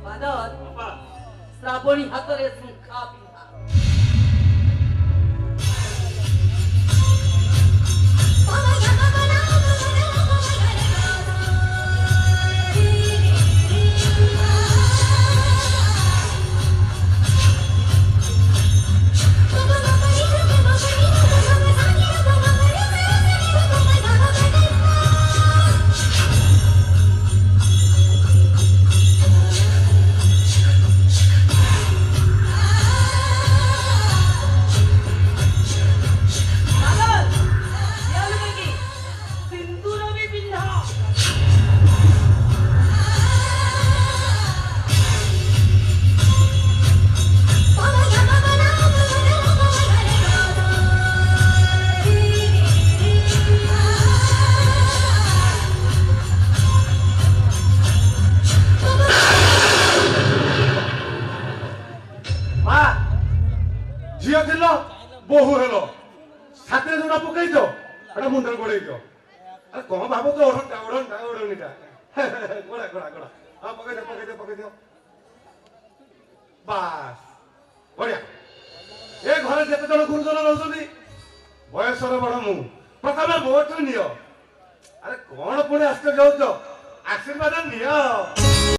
ବାଦଲ ଶ୍ରାବଣୀ ହାତରେ ଶଙ୍ଖା ପିନ୍ଧା झील दिल बहु हेल छाती जोड़ा पकई दो एटा मुंडर गोड़े दो अरे कौन भाव तो ओढ़नीटा गोड़ा गोड़ा गोड़ा हाँ पकई दो बास बढ़िया ए घरे जेते जन गुरुजन रहउछंती बयसर बड़ मु प्रथमे वोट नियो अरे कौन पुणी आश्चर्य होउछ आशीर्वाद नियो